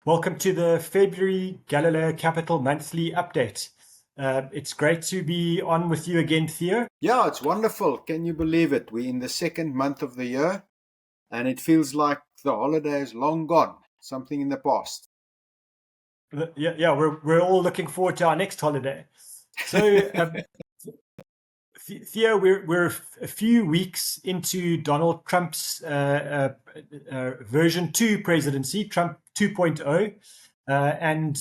Welcome to the February Galileo Capital Monthly Update. It's great to be on with you again, Theo. Yeah, it's wonderful. Can you believe it? We're in the second month of the year and it feels like the holiday is long gone, something in the past. Yeah, we're all looking forward to our next holiday. So, Theo, we're a few weeks into Donald Trump's version 2 presidency, Trump 2.0. And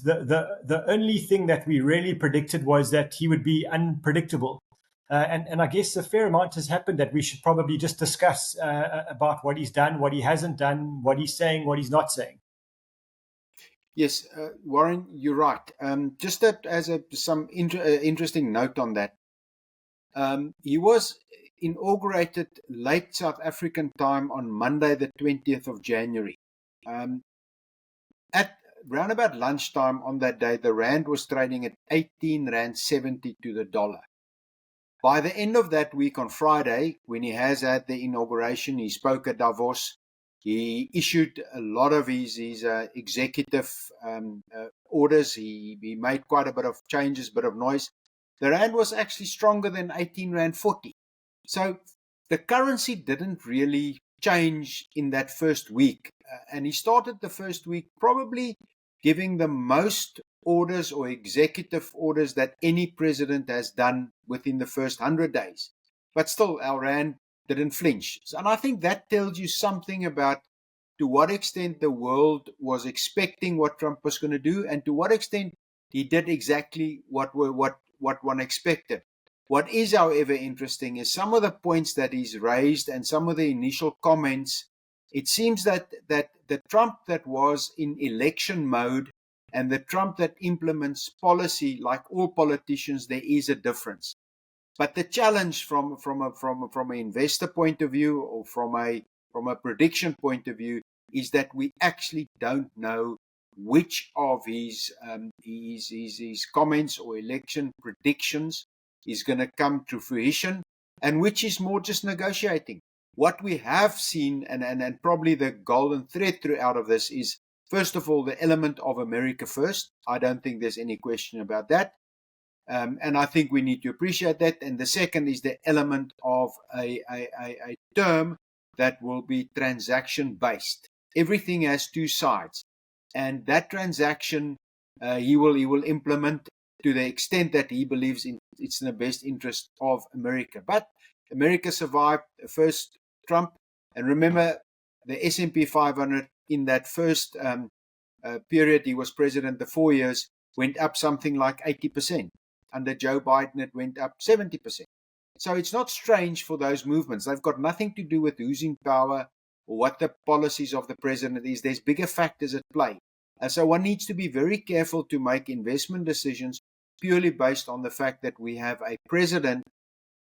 the only thing that we really predicted was that he would be unpredictable. And I guess a fair amount has happened that we should probably just discuss about what he's done, what he hasn't done, what he's saying, what he's not saying. Yes, Warren, you're right. Just as some interesting note on that, he was inaugurated late South African time on Monday, the 20th of January. Um, at round about lunchtime on that day, the rand was trading at 18 rand 70 to the dollar. By the end of that week on Friday, when he has had the inauguration, he spoke at Davos. He issued a lot of his executive orders. He made quite a bit of changes, bit of noise. The rand was actually stronger than 18 rand 40. So the currency didn't really change in that first week. And he started the first week probably giving the most orders or executive orders that any president has done within the first 100 days. But still, our rand didn't flinch. And I think that tells you something about to what extent the world was expecting what Trump was going to do and to what extent he did exactly what one expected. What is, however, interesting is some of the points that he's raised and some of the initial comments. It seems that the Trump that was in election mode and the Trump that implements policy, like all politicians, there is a difference. But the challenge from an investor point of view or from a prediction point of view is that we actually don't know which of his comments or election predictions is going to come to fruition and which is more just negotiating. What we have seen, and probably the golden thread throughout of this is, first of all, the element of America first. I don't think there's any question about that. And I think we need to appreciate that. And the second is the element of a term that will be transaction based. Everything has two sides. And that transaction he will implement to the extent that he believes it's in the best interest of America. But America survived the first Trump. And remember, the S&P 500 in that first period he was president, the 4 years, went up something like 80%. Under Joe Biden, it went up 70%. So it's not strange for those movements. They've got nothing to do with who's in power or what the policies of the president is. There's bigger factors at play. So one needs to be very careful to make investment decisions purely based on the fact that we have a president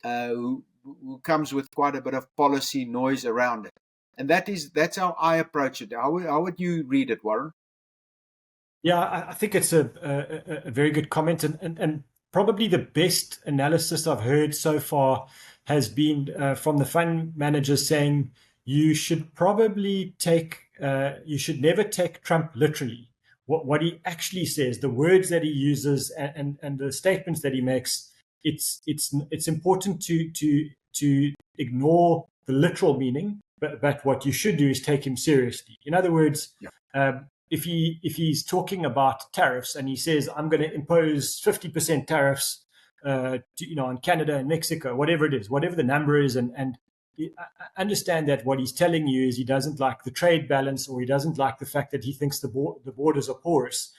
who comes with quite a bit of policy noise around it. And that's how I approach it. How would you read it, Warren? Yeah, I think it's a very good comment, and probably the best analysis I've heard so far has been from the fund managers saying you should never take Trump literally. What he actually says, the words that he uses, and the statements that he makes, it's important to ignore the literal meaning, but what you should do is take him seriously. In other words, Yeah. if he's talking about tariffs and he says I'm going to impose 50% tariffs, on Canada and Mexico, whatever it is, whatever the number is, and I understand that what he's telling you is he doesn't like the trade balance, or he doesn't like the fact that he thinks the borders are porous,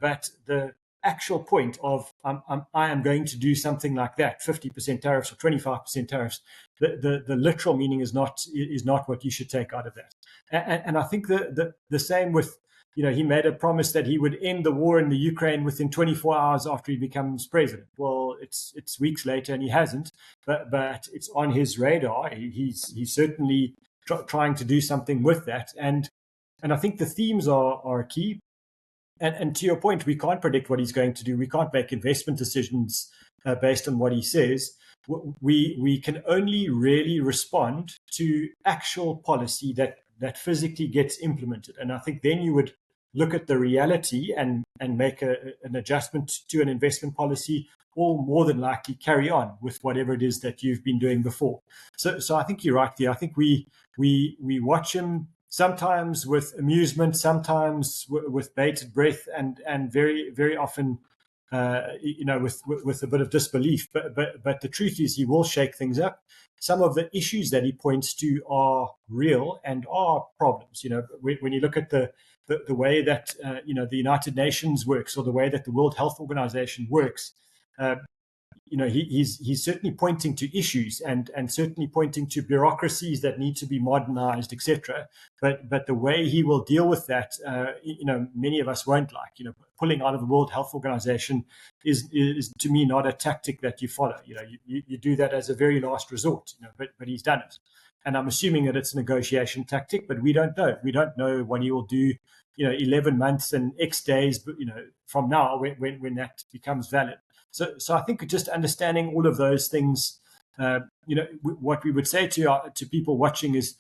but the actual point of I am going to do something like that, 50% tariffs or 25% tariffs, the literal meaning is not what you should take out of that. And I think the same with, he made a promise that he would end the war in the Ukraine within 24 hours after he becomes president. Well, it's weeks later and he hasn't, but it's on his radar. He's certainly trying to do something with that, and I think the themes are key. And to your point, we can't predict what he's going to do. We can't make investment decisions based on what he says. We can only really respond to actual policy that physically gets implemented. And I think then you would look at the reality and make an adjustment to an investment policy, or more than likely carry on with whatever it is that you've been doing before. So I think you're right there. I think we watch him sometimes with amusement, sometimes with bated breath, and very, very often, with a bit of disbelief. But the truth is, he will shake things up. Some of the issues that he points to are real and are problems. When you look at the way that the United Nations works, or the way that the World Health Organization works, uh, he's certainly pointing to issues and certainly pointing to bureaucracies that need to be modernized, etc. But the way he will deal with that, many of us won't like. Pulling out of the World Health Organization is to me not a tactic that you follow. You do that as a very last resort. But he's done it, and I'm assuming that it's a negotiation tactic. But we don't know. We don't know what he will do. 11 months and X days, from now, when that becomes valid. So I think just understanding all of those things, what we would say to people watching is,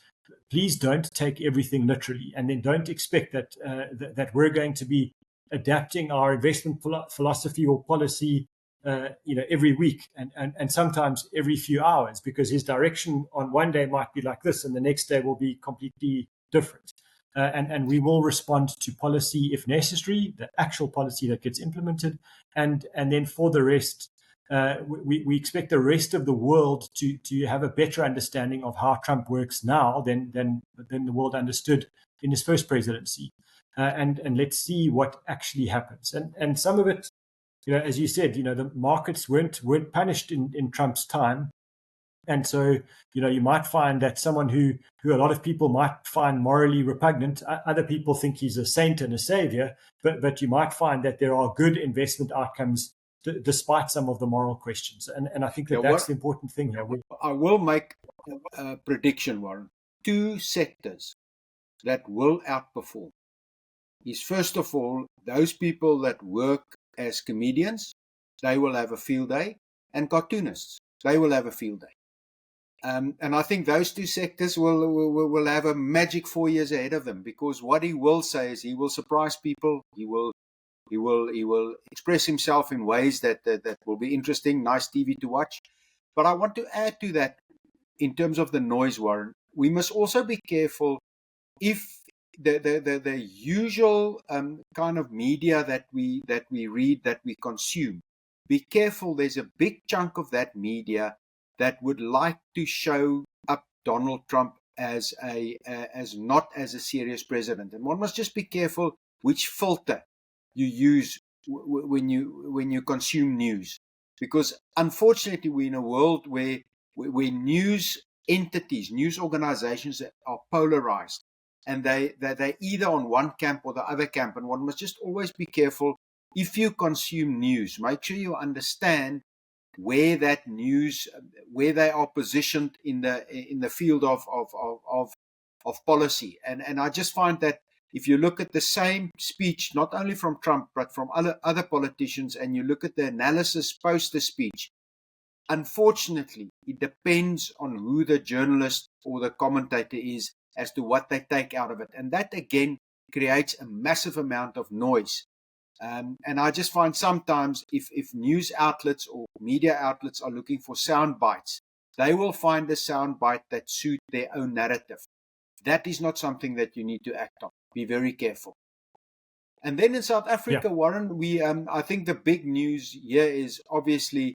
please don't take everything literally, and then don't expect that we're going to be adapting our investment philosophy or policy, every week and sometimes every few hours, because his direction on one day might be like this, and the next day will be completely different. And we will respond to policy if necessary, the actual policy that gets implemented, and then for the rest, we expect the rest of the world to have a better understanding of how Trump works now than the world understood in his first presidency, and let's see what actually happens. And some of it, as you said, the markets weren't punished in Trump's time. And so, you might find that someone who a lot of people might find morally repugnant, other people think he's a saint and a savior, but you might find that there are good investment outcomes despite some of the moral questions. And I think that's the important thing here. I will make a prediction, Warren. 2 sectors that will outperform is, first of all, those people that work as comedians, they will have a field day, and cartoonists, they will have a field day. And I think those 2 sectors will have a magic 4 years ahead of them, because what he will say is he will surprise people. He will express himself in ways that will be interesting, nice TV to watch. But I want to add to that, in terms of the noise, Warren, we must also be careful if the usual kind of media that we read, that we consume. Be careful. There's a big chunk of that media that would like to show up Donald Trump as not as a serious president, and one must just be careful which filter you use when you consume news, because unfortunately we're in a world where news entities, news organizations are polarized, and they're either on one camp or the other camp, and one must just always be careful. If you consume news, make sure you understand where that news, where they are positioned in the field of policy. And I just find that if you look at the same speech, not only from Trump, but from other politicians, and you look at the analysis post the speech, unfortunately, it depends on who the journalist or the commentator is as to what they take out of it. And that, again, creates a massive amount of noise. And I just find sometimes if news outlets or media outlets are looking for sound bites, they will find a sound bite that suits their own narrative. That is not something that you need to act on. Be very careful. And then in South Africa, Warren, I think the big news here is obviously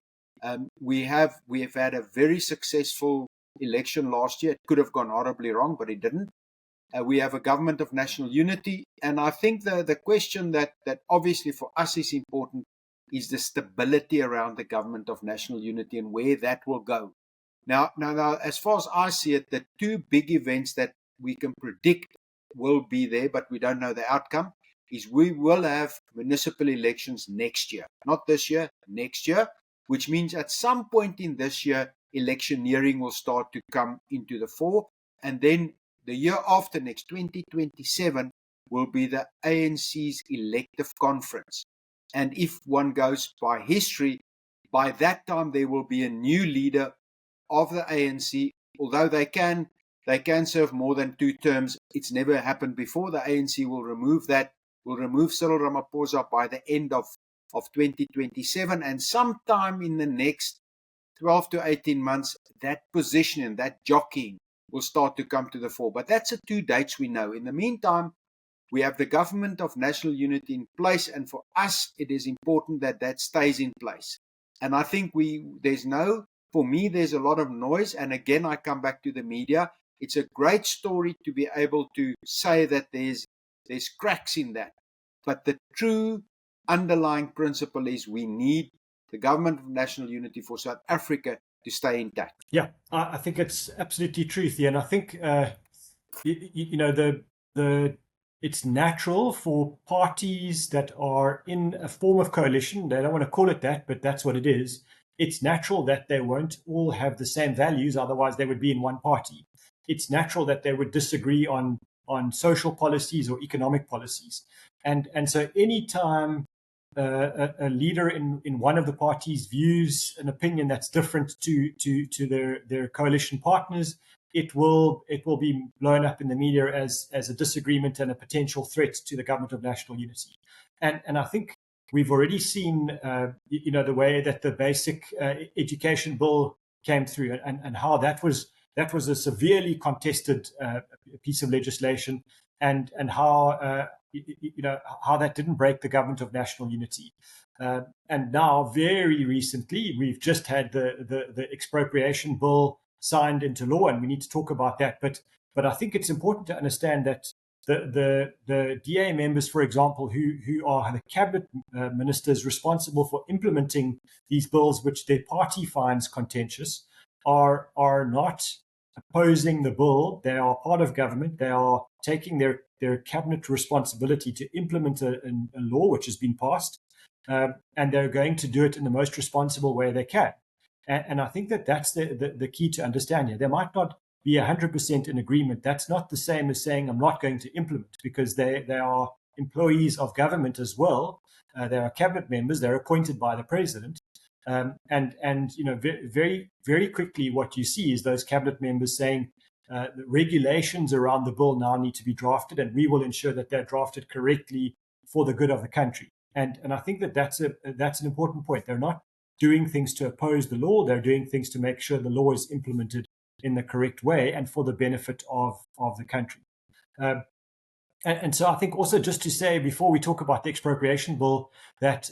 we have had a very successful election last year. It could have gone horribly wrong, but it didn't. We have a government of national unity. And I think the question that obviously for us is important is the stability around the government of national unity and where that will go. Now, as far as I see it, the 2 big events that we can predict will be there, but we don't know the outcome, is we will have municipal elections next year. Not this year, next year, which means at some point in this year, electioneering will start to come into the fore. And then the year after next, 2027, will be the ANC's elective conference. And if one goes by history, by that time there will be a new leader of the ANC. Although they can serve more than 2 terms, it's never happened before. The ANC will remove that will remove Cyril Ramaphosa by the end of 2027, and sometime in the next 12 to 18 months, that position and that jockeying will start to come to the fore. But that's the two dates we know. In the meantime, we have the government of national unity in place, and for us, it is important that that stays in place. And I think for me, there's a lot of noise. And again, I come back to the media. It's a great story to be able to say that there's cracks in that. But the true underlying principle is we need the government of national unity for South Africa to stay intact. Yeah, I think it's absolutely true, Theo. And I think, it's natural for parties that are in a form of coalition, they don't want to call it that, but that's what it is. It's natural that they won't all have the same values, otherwise they would be in one party. It's natural that they would disagree on social policies or economic policies. And so anytime a leader in one of the parties views an opinion that's different to their coalition partners, it will be blown up in the media as a disagreement and a potential threat to the government of national unity. And I think we've already seen the way that the basic education bill came through, and how that was a severely contested piece of legislation, and how how that didn't break the government of national unity. And now, very recently, we've just had the expropriation bill signed into law, and we need to talk about that. But I think it's important to understand that the DA members, for example, who are the cabinet ministers responsible for implementing these bills, which their party finds contentious, are not opposing the bill. They are part of government. They are taking their cabinet responsibility to implement a law which has been passed, and they're going to do it in the most responsible way they can. And I think that's the key to understand here. There might not be 100% in agreement. That's not the same as saying I'm not going to implement, because they are employees of government as well. They are cabinet members. They're appointed by the president. And very, very quickly, what you see is those cabinet members saying the regulations around the bill now need to be drafted, and we will ensure that they're drafted correctly for the good of the country. And I think that's an important point. They're not doing things to oppose the law. They're doing things to make sure the law is implemented in the correct way and for the benefit of the country. And so I think also, just to say before we talk about the expropriation bill, that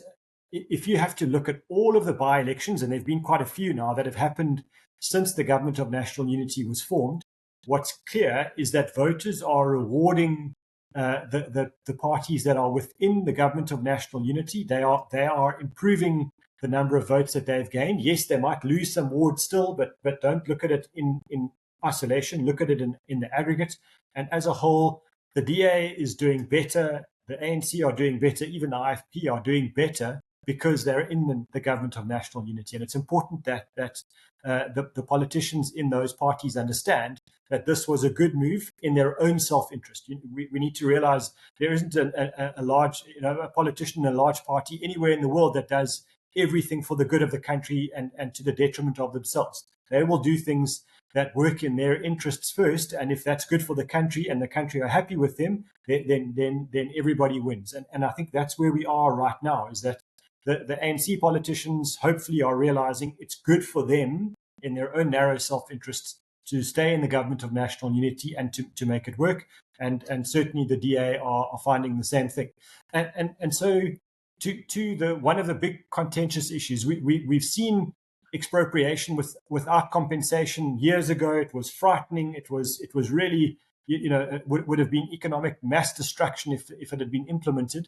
if you have to look at all of the by-elections, and there have been quite a few now that have happened since the government of national unity was formed, what's clear is that voters are rewarding the parties that are within the government of national unity. They are improving the number of votes that they've gained. Yes, they might lose some wards still, but don't look at it in isolation. Look at it in the aggregate. And as a whole, the DA is doing better. The ANC are doing better. Even the IFP are doing better because they're in the government of national unity. And it's important that the politicians in those parties understand that this was a good move in their own self-interest. We need to realize there isn't a large, a politician in a large party anywhere in the world that does everything for the good of the country and to the detriment of themselves. They will do things that work in their interests first, and if that's good for the country and the country are happy with them, then everybody wins. And I think that's where we are right now, is that the ANC politicians hopefully are realizing it's good for them in their own narrow self-interests to stay in the government of national unity and to make it work. And certainly the DA are finding the same thing. And so to the one of the big contentious issues, we've seen expropriation without compensation years ago. It was frightening. It was really, it would have been economic mass destruction if it had been implemented.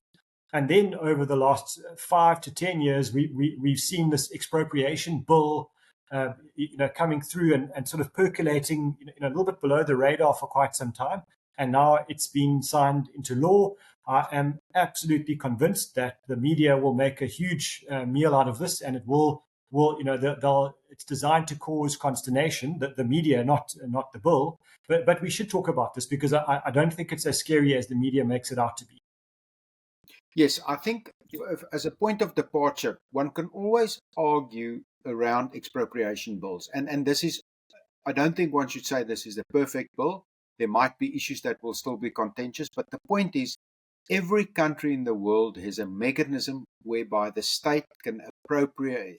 And then over the last 5 to 10 years, we've seen this expropriation bill, coming through and sort of percolating, a little bit below the radar for quite some time. And now it's been signed into law. I am absolutely convinced that the media will make a huge meal out of this, and it will it's designed to cause consternation. The media, not the bill. But we should talk about this, because I don't think it's as scary as the media makes it out to be. Yes, I think as a point of departure, one can always argue around expropriation bills. And this is, I don't think one should say this is the perfect bill. There might be issues that will still be contentious, but the point is every country in the world has a mechanism whereby the state can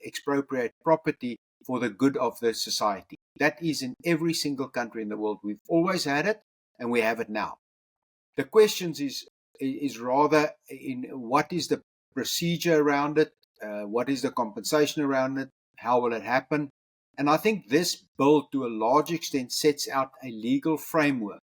expropriate property for the good of the society. That is in every single country in the world. We've always had it, and we have it now. The questions is rather in what is the procedure around it, what is the compensation around it, how will it happen? And I think this bill, to a large extent, sets out a legal framework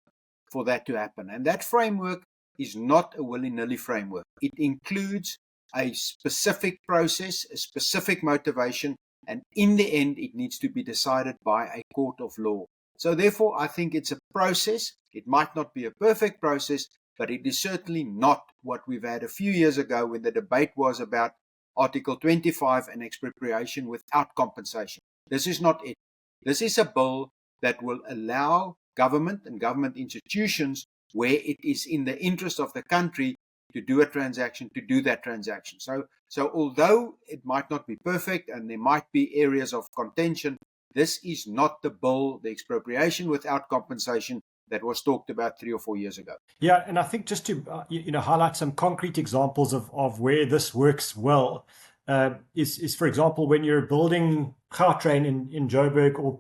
for that to happen. And that framework is not a willy-nilly framework. It includes a specific process, a specific motivation, and in the end, it needs to be decided by a court of law. So therefore, I think it's a process. It might not be a perfect process, but it is certainly not what we've had a few years ago when the debate was about Article 25 and expropriation without compensation. This is not it. This is a bill that will allow government and government institutions, where it is in the interest of the country to do a transaction, to do that transaction. So although it might not be perfect and there might be areas of contention, this is not the bill, the expropriation without compensation, that was talked about 3 or 4 years ago. Yeah, and I think just to highlight some concrete examples of where this works well is for example, when you're building Gautrain in Joburg, or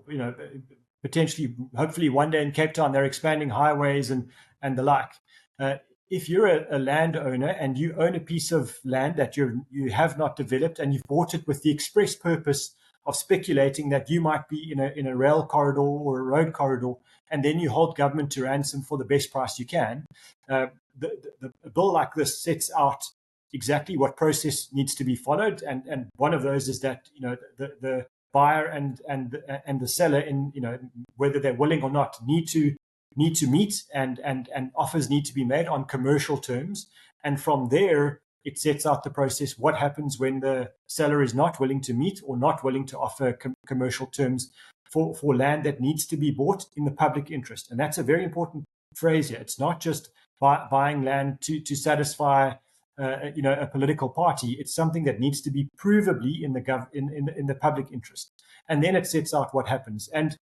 potentially, hopefully one day in Cape Town, they're expanding highways and the like. If you're a landowner and you own a piece of land that you have not developed, and you've bought it with the express purpose of speculating that you might be in a rail corridor or a road corridor, and then you hold government to ransom for the best price you can, a bill like this sets out exactly what process needs to be followed, and one of those is that the buyer and the seller, in whether they're willing or not, need to meet, and offers need to be made on commercial terms. And from there, it sets out the process: what happens when the seller is not willing to meet or not willing to offer commercial terms for land that needs to be bought in the public interest. And that's a very important phrase here. It's not just buying land to satisfy a political party. It's something that needs to be provably in the public interest. And then it sets out what happens. And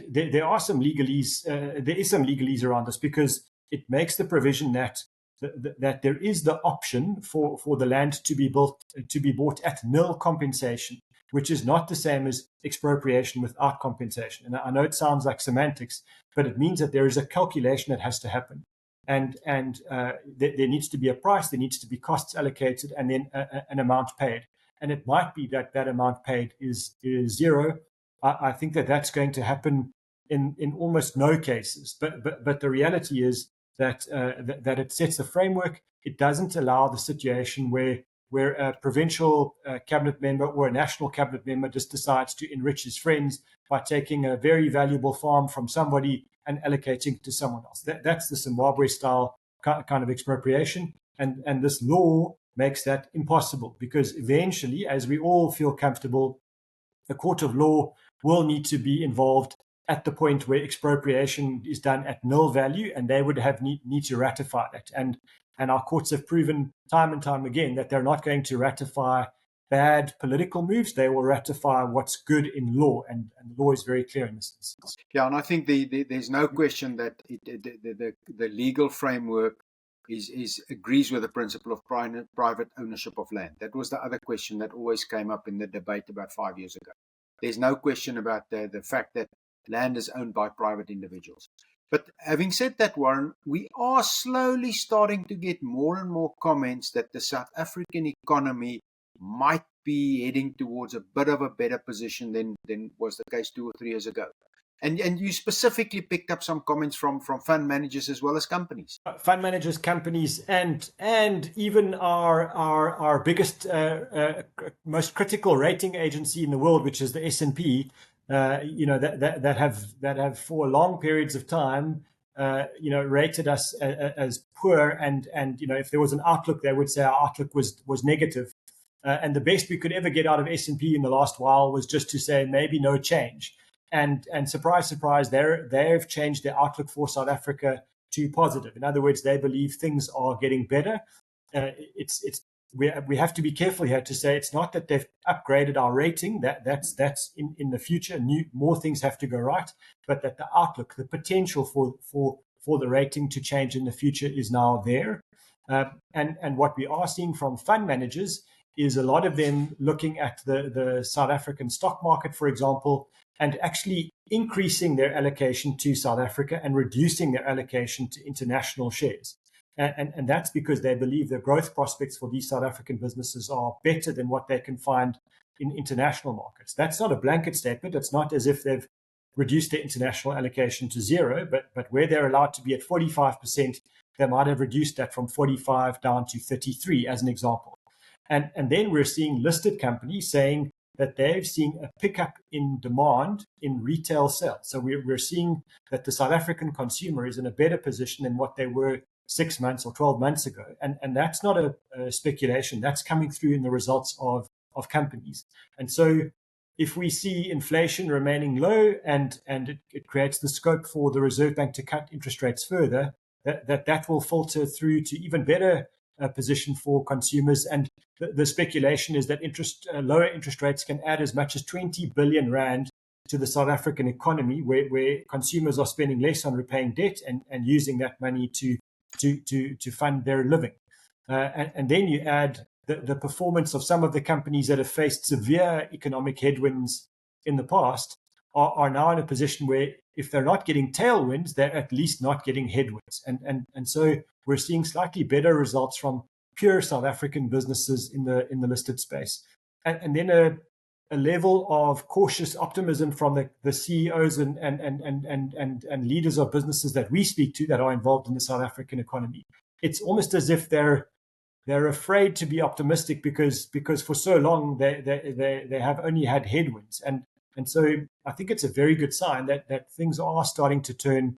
there are some legalese. There is some legalese around this, because it makes the provision that there is the option for the land to be bought at nil compensation, which is not the same as expropriation without compensation. And I know it sounds like semantics, but it means that there is a calculation that has to happen, and there needs to be a price, there needs to be costs allocated, and then an amount paid. And it might be that amount paid is zero. I think that's going to happen in almost no cases. But the reality is that it sets a framework. It doesn't allow the situation where a provincial cabinet member or a national cabinet member just decides to enrich his friends by taking a very valuable farm from somebody and allocating it to someone else. That's the Zimbabwe style kind of expropriation. And this law makes that impossible, because eventually, as we all feel comfortable, the court of law will need to be involved at the point where expropriation is done at nil value, and they would need to ratify that. And our courts have proven time and time again that they're not going to ratify bad political moves. They will ratify what's good in law, and the law is very clear in this instance. Yeah, and I think there's no question that the legal framework agrees with the principle of private ownership of land. That was the other question that always came up in the debate about 5 years ago. There's no question about the fact that land is owned by private individuals. But having said that, Warren, we are slowly starting to get more and more comments that the South African economy might be heading towards a bit of a better position than was the case 2 or 3 years ago. And you specifically picked up some comments from fund managers as well as companies. Fund managers, companies, and even our biggest, most critical rating agency in the world, which is the S&P. That have for long periods of time, rated us as poor, and if there was an outlook, they would say our outlook was negative. And the best we could ever get out of S&P in the last while was just to say maybe no change. And surprise, surprise, they've changed their outlook for South Africa to positive. In other words, they believe things are getting better. We have to be careful here to say it's not that they've upgraded our rating. That's in the future. More things have to go right, but that the outlook, the potential for the rating to change in the future is now there. And what we are seeing from fund managers is a lot of them looking at the South African stock market, for example, and actually increasing their allocation to South Africa and reducing their allocation to international shares. And that's because they believe the growth prospects for these South African businesses are better than what they can find in international markets. That's not a blanket statement. It's not as if they've reduced their international allocation to zero, but where they're allowed to be at 45%, they might have reduced that from 45 down to 33, as an example. And then we're seeing listed companies saying that they've seen a pickup in demand in retail sales. So we're seeing that the South African consumer is in a better position than what they were 6 months or 12 months ago. And that's not a speculation. That's coming through in the results of companies. And so if we see inflation remaining low and it creates the scope for the Reserve Bank to cut interest rates further, that will filter through to even better position for consumers. And the speculation is that lower interest rates can add as much as 20 billion rand to the South African economy, where consumers are spending less on repaying debt and using that money to fund their living. And then you add the performance of some of the companies that have faced severe economic headwinds in the past are now in a position where if they're not getting tailwinds, they're at least not getting headwinds. And so we're seeing slightly better results from pure South African businesses in the listed space. And then a level of cautious optimism from the CEOs and leaders of businesses that we speak to that are involved in the South African economy. It's almost as if they're afraid to be optimistic because for so long they have only had headwinds. And so I think it's a very good sign that things are starting to turn.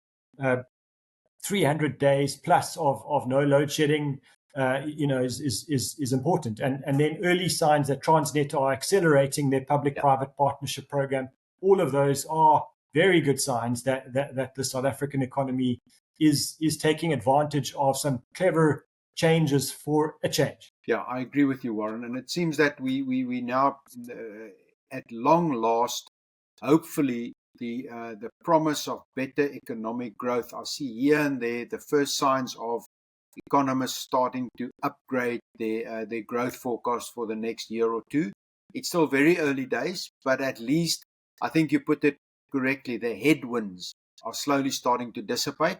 300 days plus of no load shedding, is important. And then early signs that Transnet are accelerating their public-private partnership program. All of those are very good signs that the South African economy is taking advantage of some clever changes for a change. Yeah, I agree with you, Warren. And it seems that we now, at long last, hopefully, the promise of better economic growth. I see here and there the first signs of economists starting to upgrade their growth forecast for the next year or two. It's still very early days, but at least I think you put it correctly. The headwinds are slowly starting to dissipate.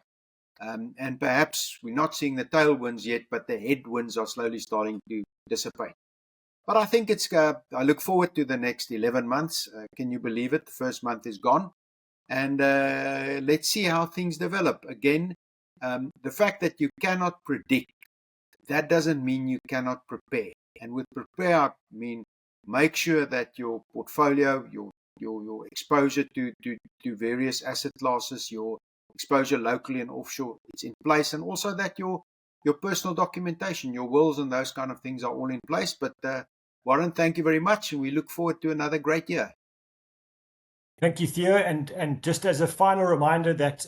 And perhaps we're not seeing the tailwinds yet, but the headwinds are slowly starting to dissipate. But I think I look forward to the next 11 months. Can you believe it? The first month is gone. And let's see how things develop. Again, the fact that you cannot predict, that doesn't mean you cannot prepare. And with prepare, I mean, make sure that your portfolio, your exposure to various asset classes, your exposure locally and offshore, it's in place. And also that your personal documentation, your wills and those kind of things are all in place. But Warren, thank you very much, and we look forward to another great year. Thank you, Theo. And just as a final reminder that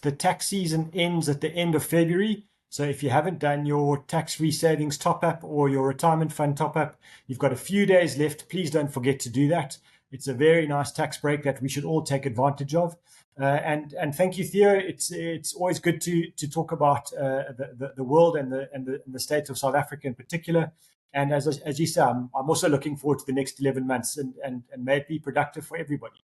the tax season ends at the end of February. So if you haven't done your tax-free savings top-up or your retirement fund top-up, you've got a few days left. Please don't forget to do that. It's a very nice tax break that we should all take advantage of. And thank you, Theo. It's always good to talk about the world and the state of South Africa in particular. And as you say, I'm also looking forward to the next 11 months and may it be productive for everybody.